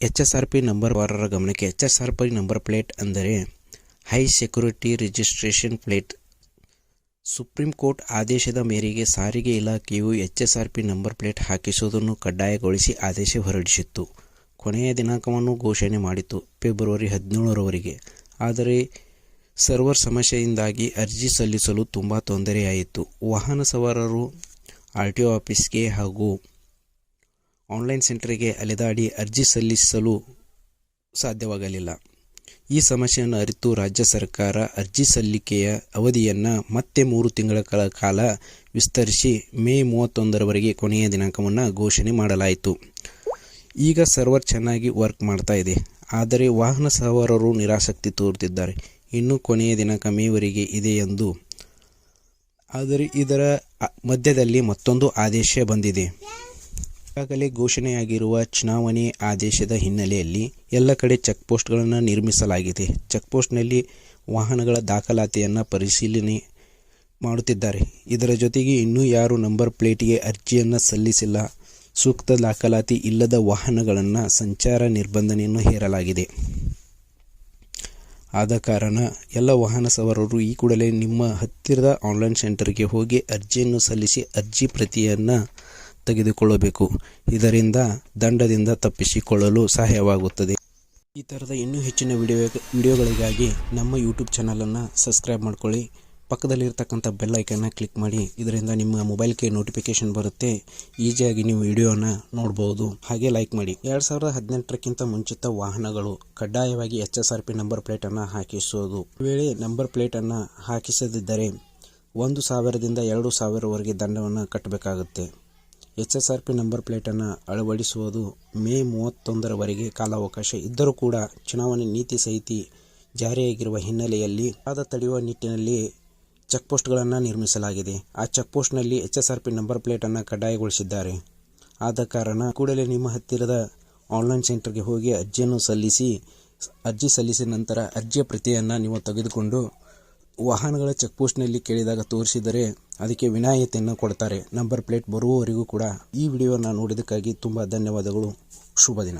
HSRP number ವಾರರ ಗಮನಕ್ಕೆ. HSRP number plate ಅಂದರೆ high security registration plate. Supreme court ಆದೇಶದ ಮೇರೆಗೆ ಸಾರಿಗೆ ಇಲಾಖೆಯು HSRP ನಂಬರ್ ಪ್ಲೇಟ್ ಹಾಕಿಸುವುದನ್ನು ಕಡ್ಡಾಯಗೊಳಿಸಿ ಆದೇಶ ಹೊರಡಿಸಿತ್ತು. ಕೊನೆಯ ದಿನಾಂಕವನ್ನು ಘೋಷಣೆ ಮಾಡಿತು, ಫೆಬ್ರವರಿ 17ರವರೆಗೆ. ಆದರೆ ಸರ್ವರ್ ಸಮಸ್ಯೆಯಿಂದಾಗಿ ಅರ್ಜಿ ಸಲ್ಲಿಸಲು ತುಂಬ ತೊಂದರೆಯಾಯಿತು. ವಾಹನ ಸವಾರರು RTO ಆಫೀಸ್ಗೆ ಹಾಗೂ ಆನ್ಲೈನ್ ಸೆಂಟರ್ಗೆ ಅಲೆದಾಡಿ ಅರ್ಜಿ ಸಲ್ಲಿಸಲು ಸಾಧ್ಯವಾಗಲಿಲ್ಲ. ಈ ಸಮಸ್ಯೆಯನ್ನು ಅರಿತು ರಾಜ್ಯ ಸರ್ಕಾರ ಅರ್ಜಿ ಸಲ್ಲಿಕೆಯ ಅವಧಿಯನ್ನು ಮತ್ತೆ 3 ತಿಂಗಳ ಕಾಲ ವಿಸ್ತರಿಸಿ ಮೇ 31ರವರೆಗೆ ಕೊನೆಯ ದಿನಾಂಕವನ್ನು ಘೋಷಣೆ ಮಾಡಲಾಯಿತು. ಈಗ ಸರ್ವರ್ ಚೆನ್ನಾಗಿ ವರ್ಕ್ ಮಾಡ್ತಾ ಇದೆ. ಆದರೆ ವಾಹನ ಸವಾರರು ನಿರಾಸಕ್ತಿ ತೋರುತ್ತಿದ್ದಾರೆ. ಇನ್ನು ಕೊನೆಯ ದಿನಾಂಕ ಮೇವರೆಗೆ ಇದೆ ಎಂದು. ಆದರೆ ಇದರ ಮಧ್ಯದಲ್ಲಿ ಮತ್ತೊಂದು ಆದೇಶ ಬಂದಿದೆ. ಈಗಾಗಲೇ ಘೋಷಣೆಯಾಗಿರುವ ಚುನಾವಣೆ ಆದೇಶದ ಹಿನ್ನೆಲೆಯಲ್ಲಿ ಎಲ್ಲ ಕಡೆ ಚೆಕ್ ಪೋಸ್ಟ್ಗಳನ್ನು ನಿರ್ಮಿಸಲಾಗಿದೆ. ಚೆಕ್ ಪೋಸ್ಟ್ನಲ್ಲಿ ವಾಹನಗಳ ದಾಖಲಾತಿಯನ್ನು ಪರಿಶೀಲನೆ ಮಾಡುತ್ತಿದ್ದಾರೆ. ಇದರ ಜೊತೆಗೆ ಇನ್ನೂ ಯಾರು ನಂಬರ್ ಪ್ಲೇಟ್ಗೆ ಅರ್ಜಿಯನ್ನು ಸಲ್ಲಿಸಿಲ್ಲ, ಸೂಕ್ತ ದಾಖಲಾತಿ ಇಲ್ಲದ ವಾಹನಗಳನ್ನು ಸಂಚಾರ ನಿರ್ಬಂಧನೆಯನ್ನು ಹೇರಲಾಗಿದೆ. ಆದ ಕಾರಣ ಎಲ್ಲ ವಾಹನ ಸವಾರರು ಈ ಕೂಡಲೇ ನಿಮ್ಮ ಹತ್ತಿರದ ಆನ್ಲೈನ್ ಸೆಂಟರ್ಗೆ ಹೋಗಿ ಅರ್ಜಿಯನ್ನು ಸಲ್ಲಿಸಿ ಅರ್ಜಿ ಪ್ರತಿಯನ್ನು ತೆಗೆದುಕೊಳ್ಳಬೇಕು. ಇದರಿಂದ ದಂಡದಿಂದ ತಪ್ಪಿಸಿಕೊಳ್ಳಲು ಸಹಾಯವಾಗುತ್ತದೆ. ಈ ಥರದ ಇನ್ನೂ ಹೆಚ್ಚಿನ ವಿಡಿಯೋಗಳಿಗಾಗಿ ನಮ್ಮ ಯೂಟ್ಯೂಬ್ ಚಾನಲನ್ನು ಸಬ್ಸ್ಕ್ರೈಬ್ ಮಾಡ್ಕೊಳ್ಳಿ. ಪಕ್ಕದಲ್ಲಿರ್ತಕ್ಕಂಥ ಬೆಲ್ ಐಕನ್ನ ಕ್ಲಿಕ್ ಮಾಡಿ. ಇದರಿಂದ ನಿಮ್ಮ ಮೊಬೈಲ್ಗೆ ನೋಟಿಫಿಕೇಶನ್ ಬರುತ್ತೆ. ಈಸಿಯಾಗಿ ನೀವು ವಿಡಿಯೋನ ನೋಡ್ಬೋದು. ಹಾಗೆ ಲೈಕ್ ಮಾಡಿ. 2018ಕ್ಕಿಂತ ಮುಂಚಿತ ವಾಹನಗಳು ಕಡ್ಡಾಯವಾಗಿ HSRP ನಂಬರ್ ಪ್ಲೇಟನ್ನು ಹಾಕಿಸುವುದು. ವೇಳೆ ನಂಬರ್ ಪ್ಲೇಟನ್ನು ಹಾಕಿಸದಿದ್ದರೆ 1,000ದಿಂದ 2,000ವರೆಗೆ ದಂಡವನ್ನು ಕಟ್ಟಬೇಕಾಗುತ್ತೆ. HSRP ನಂಬರ್ ಪ್ಲೇಟನ್ನು ಅಳವಡಿಸುವುದು ಮೇ 31ರವರೆಗೆ ಕಾಲಾವಕಾಶ ಇದ್ದರೂ ಕೂಡ ಚುನಾವಣೆ ನೀತಿ ಸಂಹಿತೆ ಜಾರಿಯಾಗಿರುವ ಹಿನ್ನೆಲೆಯಲ್ಲಿ ವಾದ ತಡೆಯುವ ನಿಟ್ಟಿನಲ್ಲಿ ಚೆಕ್ ಪೋಸ್ಟ್ಗಳನ್ನು ನಿರ್ಮಿಸಲಾಗಿದೆ. ಆ ಚೆಕ್ ಪೋಸ್ಟ್ನಲ್ಲಿ HSRP ನಂಬರ್ ಪ್ಲೇಟನ್ನು ಕಡ್ಡಾಯಗೊಳಿಸಿದ್ದಾರೆ. ಆದ ಕಾರಣ ಕೂಡಲೇ ನಿಮ್ಮ ಹತ್ತಿರದ ಆನ್ಲೈನ್ ಸೆಂಟರ್ಗೆ ಹೋಗಿ ಅರ್ಜಿ ಸಲ್ಲಿಸಿದ ನಂತರ ಅರ್ಜಿಯ ಪ್ರತಿಯನ್ನು ನೀವು ತೆಗೆದುಕೊಂಡು ವಾಹನಗಳ ಚೆಕ್ ಪೋಸ್ಟ್ನಲ್ಲಿ ಕೇಳಿದಾಗ ತೋರಿಸಿದರೆ ಅದಕ್ಕೆ ವಿನಾಯಿತಿಯನ್ನು ಕೊಡ್ತಾರೆ. ನಂಬರ್ ಪ್ಲೇಟ್ ಬರುವವರೆಗೂ ಕೂಡ. ಈ ವಿಡಿಯೋನ ನೋಡಿದ್ದಕ್ಕಾಗಿ ತುಂಬ ಧನ್ಯವಾದಗಳು. ಶುಭ ದಿನ.